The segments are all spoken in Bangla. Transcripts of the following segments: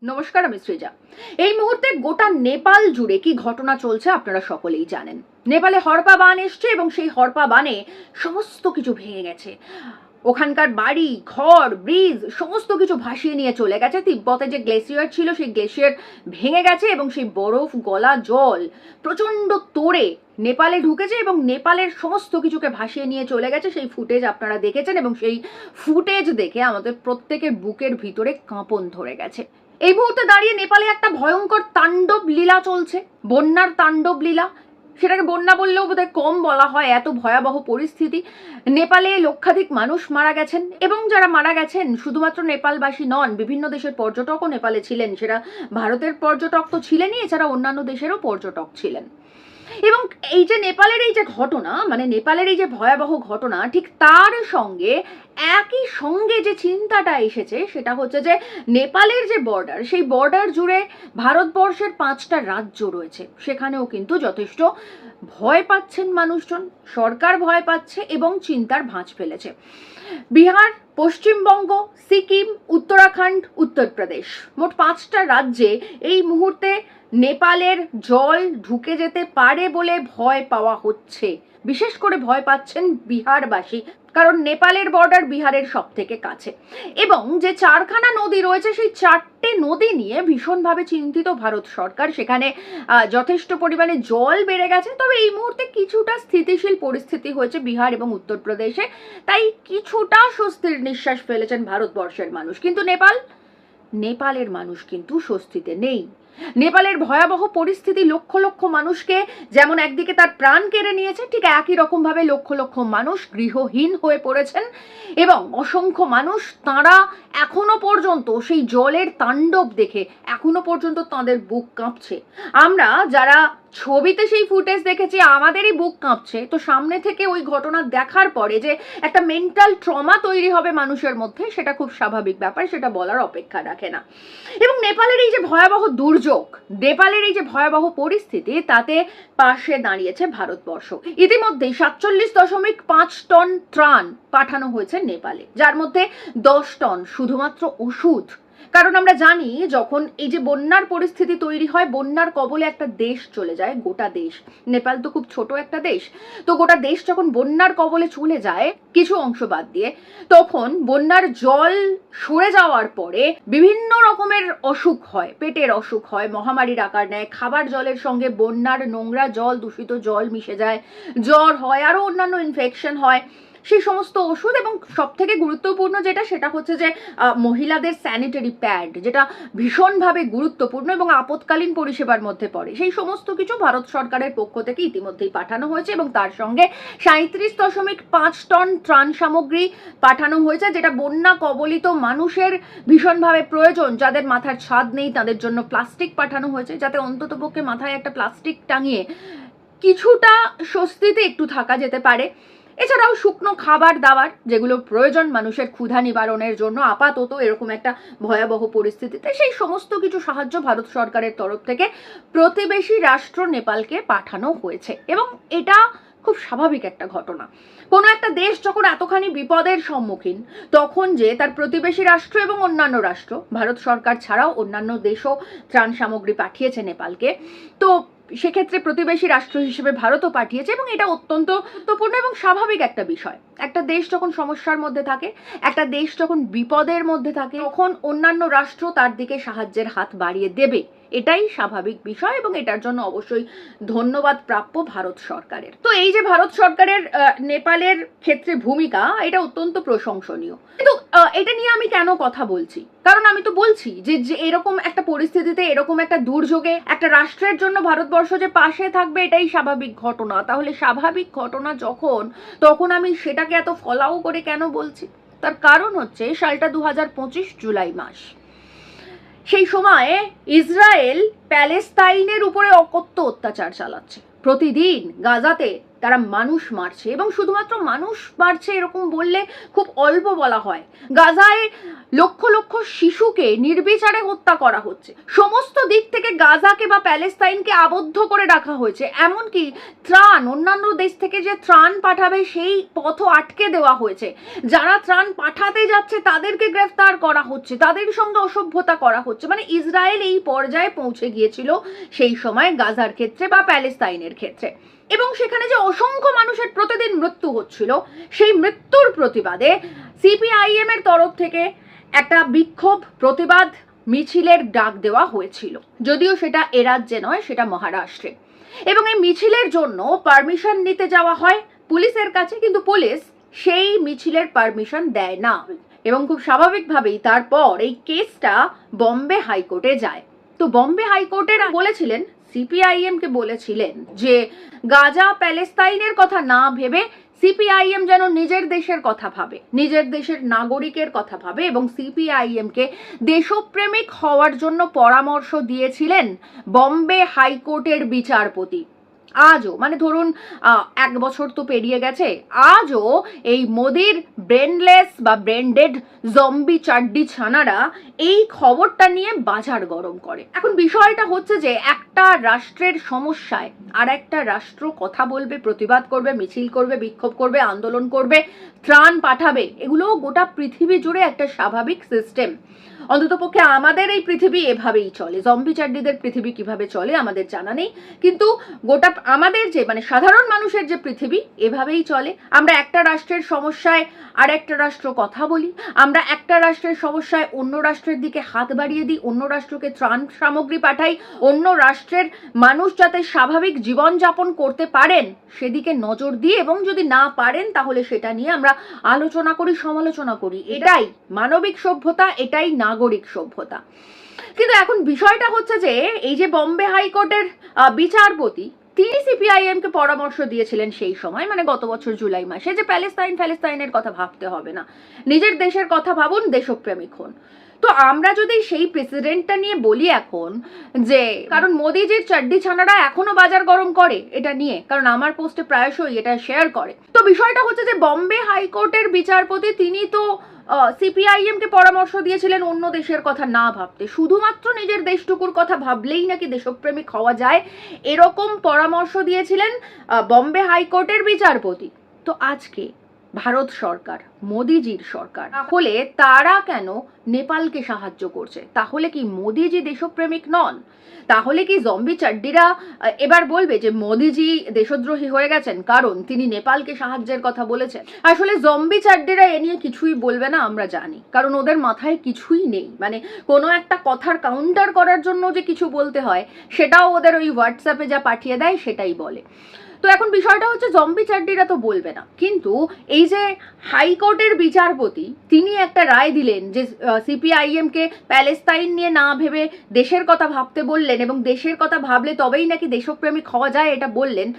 নমস্কার, আমি সৃজা। এই মুহূর্তে গোটা নেপাল জুড়ে কি ঘটনা চলছে আপনারা সকলেই জানেন। নেপালে হরপা বান এসছে এবং সেই হরপা বানে সমস্ত কিছু ভেঙে গেছে। ওখানকার বাড়ি ঘর ব্রিজ সমস্ত কিছু ভাসিয়ে নিয়ে চলে গেছে। তিব্বতে যে গ্লেসিয়ার ছিল সেই গ্লেসিয়ার ভেঙে গেছে এবং সেই বরফ গলা জল প্রচণ্ড তোড়ে নেপালে ঢুকেছে এবং নেপালের সমস্ত কিছুকে ভাসিয়ে নিয়ে চলে গেছে। সেই ফুটেজ আপনারা দেখেছেন এবং সেই ফুটেজ দেখে আমাদের প্রত্যেকের বুকের ভিতরে কাঁপন ধরে গেছে। এই মুহূর্তে দাঁড়িয়ে নেপালে একটা ভয়ঙ্কর তাণ্ডব লীলা চলছে, বন্যার তাণ্ডব লীলা। সেটাকে বন্যা বললেও বোধহয় কম বলা হয়, এত ভয়াবহ পরিস্থিতি। নেপালে লক্ষাধিক মানুষ মারা গেছেন এবং যারা মারা গেছেন শুধুমাত্র নেপালবাসী নন, বিভিন্ন দেশের পর্যটকও নেপালে ছিলেন। সেটা ভারতের পর্যটক তো ছিলেনই, এছাড়া অন্যান্য দেশেরও পর্যটক ছিলেন। এবং এই যে নেপালের এই যে ঘটনা, মানে নেপালের এই যে ভয়াবহ ঘটনা, ঠিক তার সঙ্গে একই সঙ্গে যে চিন্তাটা এসেছে সেটা হচ্ছে যে নেপালের যে বর্ডার, সেই বর্ডার জুড়ে ভারতবর্ষের 5টা রাজ্য রয়েছে। সেখানেও কিন্তু যথেষ্ট ভয় পাচ্ছেন মানুষজন, সরকার ভয় পাচ্ছে এবং চিন্তার ভাঁজ ফেলেছে। বিহার, পশ্চিমবঙ্গ, সিকিম, উত্তরাখণ্ড, উত্তরপ্রদেশ, মোট 5টা রাজ্যে এই মুহূর্তে নেপালের জল ঢুকে যেতে পারে বলে ভয় পাওয়া হচ্ছে। বিশেষ করে ভয় পাচ্ছেন বিহারবাসী, কারণ নেপালের বর্ডার বিহারের সব থেকে কাছে এবং যে 4খানা নদী রয়েছে সেই 4টে নদী নিয়ে ভীষণভাবে চিন্তিত ভারত সরকার। সেখানে যথেষ্ট পরিমাণে জল বেড়ে গেছে, তবে এই মুহূর্তে কিছুটা স্থিতিশীল পরিস্থিতি হয়েছে বিহার এবং উত্তরপ্রদেশে, তাই কিছুটা স্বস্তির নিঃশ্বাস ফেলেছেন ভারতবর্ষের মানুষ। কিন্তু নেপালের মানুষ কিন্তু স্বস্তিতে নেই। নেপালের ভয়াবহ পরিস্থিতি লক্ষ লক্ষ মানুষকে যেমন একদিকে তার প্রাণ কেড়ে নিয়েছে, ঠিক একই রকমভাবে লক্ষ লক্ষ মানুষ গৃহহীন হয়ে পড়েছেন এবং অসংখ্য মানুষ তাঁরা এখনো পর্যন্ত সেই জলের তাণ্ডব দেখে এখনো পর্যন্ত তাঁদের বুক কাঁপছে। আমরা যারা ছবিতে সেই ফুটেজ দেখেছি আমাদেরই বুক কাঁপছে, তো সামনে থেকে ওই ঘটনা দেখার পরে যে একটা মেন্টাল ট্রমা তৈরি হবে মানুষের মধ্যে, সেটা খুব স্বাভাবিক ব্যাপার, সেটা বলার অপেক্ষা রাখে না। এবং নেপালের এই যে ভয়াবহ দুর্যোগ, নেপালের এই যে ভয়াবহ পরিস্থিতি, তাতে পাশে দাঁড়িয়েছে ভারতবর্ষ। ইতিমধ্যেই 47.5 টন ত্রাণ পাঠানো হয়েছে নেপালে, যার মধ্যে 10 টন শুধুমাত্র ওষুধ। কারণ আমরা জানি যখন এই যে বন্যার পরিস্থিতি তৈরি হয়, বন্যার কবলে একটা দেশ চলে যায়, গোটা দেশ। নেপাল তো খুব ছোট একটা দেশ, তো গোটা দেশ যখন বন্যার কবলে চলে যায় কিছু অংশ বাদ দিয়ে, তখন বন্যার জল সরে যাওয়ার পরে বিভিন্ন রকমের অসুখ হয়, পেটের অসুখ হয়, মহামারীর আকার নেয়। খাবার জলের সঙ্গে বন্যার নোংরা জল, দূষিত জল মিশে যায়, জ্বর হয়, আরো অন্যান্য ইনফেকশন হয়। সেই সমস্ত ওষুধ এবং সব থেকে গুরুত্বপূর্ণ যেটা, সেটা হচ্ছে যে মহিলাদের স্যানিটারি প্যাড, যেটা ভীষণভাবে গুরুত্বপূর্ণ এবং আপৎকালীন পরিষেবার মধ্যে পড়ে, সেই সমস্ত কিছু ভারত সরকারের পক্ষ থেকে ইতিমধ্যেই পাঠানো হয়েছে এবং তার সঙ্গে 37.5 টন ত্রাণ সামগ্রী পাঠানো হয়েছে, যেটা বন্যা কবলিত মানুষের ভীষণভাবে প্রয়োজন। যাদের মাথার ছাদ নেই তাদের জন্য প্লাস্টিক পাঠানো হয়েছে, যাতে অন্ততপক্ষে মাথায় একটা প্লাস্টিক টাঙিয়ে কিছুটা স্বস্তিতে একটু থাকা যেতে পারে। এছাড়াও শুকনো খাবার দাবার যেগুলো প্রয়োজন মানুষের ক্ষুধা নিবারণের জন্য আপাতত এরকম একটা ভয়াবহ পরিস্থিতিতে, সেই সমস্ত কিছু সাহায্য ভারত সরকারের তরফ থেকে প্রতিবেশী রাষ্ট্র নেপালকে পাঠানো হয়েছে এবং এটা খুব স্বাভাবিক একটা ঘটনা। কোনো একটা দেশ যখন এতখানি বিপদের সম্মুখীন, তখন যে তার প্রতিবেশী রাষ্ট্র এবং অন্যান্য রাষ্ট্র, ভারত সরকার ছাড়াও অন্যান্য দেশও ত্রাণ সামগ্রী পাঠিয়েছে নেপালকে, তো সেক্ষেত্রে প্রতিবেশী রাষ্ট্র হিসেবে ভারতও পাঠিয়েছে এবং এটা অত্যন্ত গুরুত্বপূর্ণ এবং স্বাভাবিক একটা বিষয়। একটা দেশ যখন সমস্যার মধ্যে থাকে, একটা দেশ যখন বিপদের মধ্যে থাকে, তখন অন্যান্য রাষ্ট্র তার দিকে সাহায্যের হাত বাড়িয়ে দেবে, এটাই স্বাভাবিক বিষয় এবং এটার জন্য অবশ্যই ধন্যবাদ প্রাপ্য ভারত সরকারের। তো এই যে ভারত সরকারের নেপালের ক্ষেত্রে ভূমিকা, এটা অত্যন্ত প্রশংসনীয়। কিন্তু এটা নিয়ে আমি কেন কথা বলছি, কারণ আমি তো বলছি যে এরকম একটা পরিস্থিতিতে, এরকম একটা দুর্যোগে একটা রাষ্ট্রের জন্য ভারতবর্ষ যে পাশে থাকবে, এটাই স্বাভাবিক ঘটনা। তাহলে স্বাভাবিক ঘটনা যখন, তখন আমি সেটাকে এত ফলাও করে কেন বলছি? তার কারণ হচ্ছে সালটা 2025 জুলাই মাস। সেই সময়ে ইসরায়েল প্যালেস্তাইনের উপরে অকথ্য অত্যাচার চালাচ্ছে। প্রতিদিন গাজাতে তারা মানুষ মারছে, এবং শুধুমাত্র মানুষ মারছে এরকম বললে খুব অল্প বলা হয়। গাজায় লক্ষ লক্ষ শিশুকে নির্বিচারে হত্যা করা হচ্ছে, সমস্ত দিক থেকে গাজাকে বা প্যালেস্তাইনকে আবদ্ধ করে রাখা হয়েছে, এমনকি ত্রাণ অন্যান্য দেশ থেকে যে ত্রাণ পাঠাবে সেই পথও আটকে দেওয়া হয়েছে। যারা ত্রাণ পাঠাতে যাচ্ছে তাদেরকে গ্রেফতার করা হচ্ছে, তাদের সঙ্গে অসভ্যতা করা হচ্ছে। মানে ইসরায়েল এই পর্যায়ে পৌঁছে গিয়েছিল সেই সময় গাজার ক্ষেত্রে বা প্যালেস্তাইনের ক্ষেত্রে, এবং সেখানে যে অসংখ্য মানুষের প্রতিদিন মৃত্যু হচ্ছিল, সেই মৃত্যুর প্রতিবাদে সিপিআইএম এর তরফ থেকে একটা বিক্ষোভ প্রতিবাদ মিছিলের ডাক দেওয়া হয়েছিল, যদিও সেটা এ রাজ্যে নয়, সেটা মহারাষ্ট্রে। এবং এই মিছিলের জন্য পারমিশন নিতে যাওয়া হয় পুলিশের কাছে, কিন্তু পুলিশ সেই মিছিলের পারমিশন দেয় না, এবং খুব স্বাভাবিকভাবেই তারপর এই কেসটা বম্বে হাইকোর্টে যায়। তো বম্বে হাইকোর্টের বলেছিলেন, সিপিআইএম কে বলেছিলেন যে গাজা প্যালেস্তাইনের কথা না ভেবে সিপিআইএম যেন নিজের দেশের কথা ভাবে, নিজের দেশের নাগরিকের কথা ভাবে, এবং সিপিআইএম কে দেশপ্রেমিক হওয়ার জন্য পরামর্শ দিয়েছিলেন বম্বে হাইকোর্টের বিচারপতি। আজও, মানে ধরুন 1 বছর তো পেরিয়ে গেছে, আজও এই মোদির ব্রেনলেস বা ব্রেনডেড জম্বি চাড্ডি ছানারা এই খবরটা নিয়ে বাজার গরম করে। এখন বিষয়টা হচ্ছে যে একটা রাষ্ট্রের সমস্যায় আর একটা রাষ্ট্র কথা বলবে, প্রতিবাদ করবে, মিছিল করবে, বিক্ষোভ করবে, আন্দোলন করবে, ত্রাণ পাঠাবে, এগুলো গোটা পৃথিবী জুড়ে একটা স্বাভাবিক সিস্টেম। অন্ততপক্ষে আমাদের এই পৃথিবী এভাবেই চলে। জম্বি চাড্ডিদের পৃথিবী কিভাবে চলে আমাদের জানা নেই, কিন্তু গোটা আমাদের যে মানে সাধারণ মানুষের যে পৃথিবী এভাবেই চলে। আমরা একটা রাষ্ট্রের সমস্যায় আর একটা রাষ্ট্র কথা বলি, আমরা একটা রাষ্ট্রের সমস্যায় অন্য রাষ্ট্রের দিকে হাত বাড়িয়ে দিই, অন্য রাষ্ট্রকে ত্রাণ সামগ্রী পাঠাই, অন্য রাষ্ট্রের মানুষ যাতে স্বাভাবিক জীবনযাপন করতে পারেন সেদিকে নজর দিই, এবং যদি না পারেন তাহলে সেটা নিয়ে আমরা আলোচনা করি, সমালোচনা করি। এটাই মানবিক সভ্যতা, এটাই নাগরিক সভ্যতা। কিন্তু এখন বিষয়টা হচ্ছে যে এই যে বম্বে হাইকোর্টের বিচারপতি, তিনি সিপিআইএম কে পরামর্শ দিয়েছিলেন সেই সময়, মানে গত বছর জুলাই মাসে, যে প্যালেস্তাইনের কথা ভাবতে হবে না, নিজের দেশের কথা ভাবুন, দেশপ্রেমিক হন। তো আমরা যদি সেই প্রেসিডেন্টটা নিয়ে বলি এখন যে, কারণ মোদিজির চাড্ডি ছানারা এখনো বাজার গরম করে এটা নিয়ে, কারণ আমার পোস্টে প্রায়শই এটা শেয়ার করে। তো বিষয়টা হচ্ছে যে বম্বে হাইকোর্টের বিচারপতি তিনি তো সিপিআইএম কে পরামর্শ দিয়েছিলেন অন্য দেশের কথা না ভাবতে, শুধুমাত্র নিজের দেশটুকুর কথা ভাবলেই নাকি দেশপ্রেমিক হওয়া যায়, এরকম পরামর্শ দিয়েছিলেন বম্বে হাইকোর্টের বিচারপতি। তো আজকে ভারত সরকার, মোদিজির সরকার, তাহলে তারা কেন নেপালকে সাহায্য করছে? তাহলে কি মোদিজি দেশপ্রেমিক নন? তাহলে কি জম্বি চাড্ডিরা এবার বলবে যে মোদিজি দেশদ্রোহী হয়ে গেছেন কারণ তিনি নেপালকে সাহায্যের কথা বলেছেন? আসলে জম্বি চাড্ডিরা এ নিয়ে কিছুই বলবে না, আমরা জানি, কারণ ওদের মাথায় কিছুই নেই। মানে কোনো একটা কথার কাউন্টার করার জন্য যে কিছু বলতে হয় সেটাও ওদের ওই হোয়াটসঅ্যাপে যা পাঠিয়ে দেয় সেটাই বলে। তো এখন বিষয়টা হচ্ছে জম্বি চাড্ডিরা তো বলবে না, কিন্তু এই যে হাইকোর্টের বিচারপতি তিনি একটা রায় দিলেন যে সিপিআইএম কে প্যালেস্তাইন নিয়ে না ভেবে দেশের কথা ভাবতে বললেন, এবং দেশের কথা ভাবলে তবেই নাকি দেশপ্রেমিক হওয়া যায় এটা বললেন।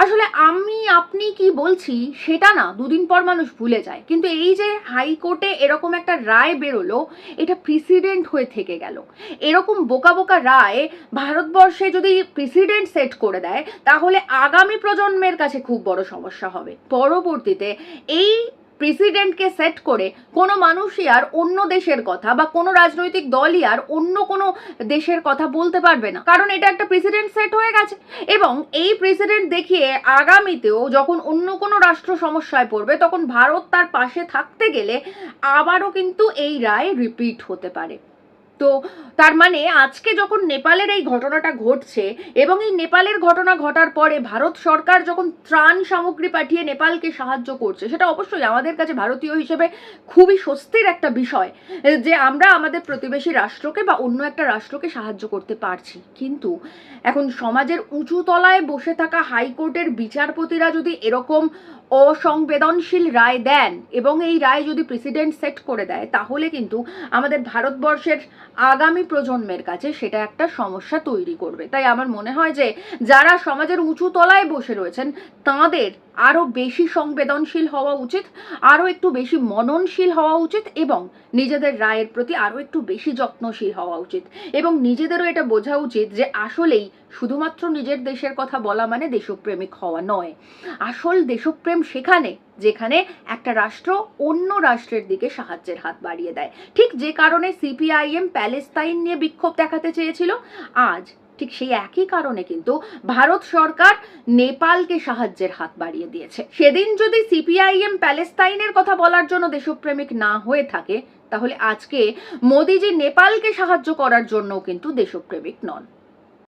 আসলে আমি আপনি কি বলছি সেটা না দুদিন পর মানুষ ভুলে যায়, কিন্তু এই যে হাইকোর্টে এরকম একটা রায় বেরোলো, এটা প্রেসিডেন্ট হয়ে থেকে গেল। এরকম বোকা বোকা রায় ভারতবর্ষে যদি প্রেসিডেন্ট সেট করে দেয় তাহলে আগামী প্রজন্মের কাছে খুব বড় সমস্যা হবে। পরবর্তীতে এই প্রেসিডেন্টকে সেট করে কোনো মানুষই আর অন্য দেশের কথা বা কোনো রাজনৈতিক দলই আর অন্য কোনো দেশের কথা বলতে পারবে না, কারণ এটা একটা প্রেসিডেন্ট সেট হয়ে গেছে। এবং এই প্রেসিডেন্ট দেখিয়ে আগামীতেও যখন অন্য কোনো রাষ্ট্র সমস্যায় পড়বে তখন ভারত তার পাশে থাকতে গেলে আবারও কিন্তু এই রায় রিপিট হতে পারে। তো তার মানে আজকে যখন নেপালের এই ঘটনাটা ঘটছে, এবং এই নেপালের ঘটনা ঘটার পরে ভারত সরকার যখন ত্রাণ সামগ্রী পাঠিয়ে নেপালকে সাহায্য করছে, সেটা অবশ্যই আমাদের কাছে ভারতীয় হিসেবে খুবই স্বস্তির একটা বিষয় যে আমরা আমাদের প্রতিবেশী রাষ্ট্রকে বা অন্য একটা রাষ্ট্রকে সাহায্য করতে পারছি। কিন্তু এখন সমাজের উঁচু তলায় বসে থাকা হাইকোর্টের বিচারপতিরা যদি এরকম অসংবেদনশীল রায় দেন এবং এই রায় যদি প্রেসিডেন্ট সেট করে দেয়, তাহলে কিন্তু আমাদের ভারতবর্ষের আগামী প্রজন্মের কাছে সেটা একটা সমস্যা তৈরি করবে। তাই আমার মনে হয় যে যারা সমাজের উঁচু তলায় বসে রয়েছেন তাদের আরো বেশি সংবেদনশীল হওয়া উচিত, আরো একটু বেশি মননশীল হওয়া উচিত এবং নিজেদের রায়ের প্রতি আরো একটু বেশি যত্নশীল হওয়া উচিত এবং নিজেদেরও এটা বোঝা উচিত যে আসলেই শুধুমাত্র নিজের দেশের কথা বলা মানে দেশপ্রেমিক হওয়া নয়। আসল দেশপ্রেম সেখানে যেখানে একটা রাষ্ট্র অন্য রাষ্ট্রের দিকে সাহায্যের হাত বাড়িয়ে দেয়। ঠিক যে কারণে সিপিআইএম প্যালেস্তাইন নিয়ে বিক্ষোভ দেখাতে চেয়েছিল, আজ ঠিক সেই একই কারণে কিন্তু ভারত সরকার নেপালকে সাহায্যের হাত বাড়িয়ে দিয়েছে। সেদিন যদি সিপিআইএম প্যালেস্তাইনের কথা বলার জন্য দেশপ্রেমিক না হয়ে থাকে, তাহলে আজকে মোদিজি নেপালকে সাহায্য করার জন্য কিন্তু দেশপ্রেমিক নন।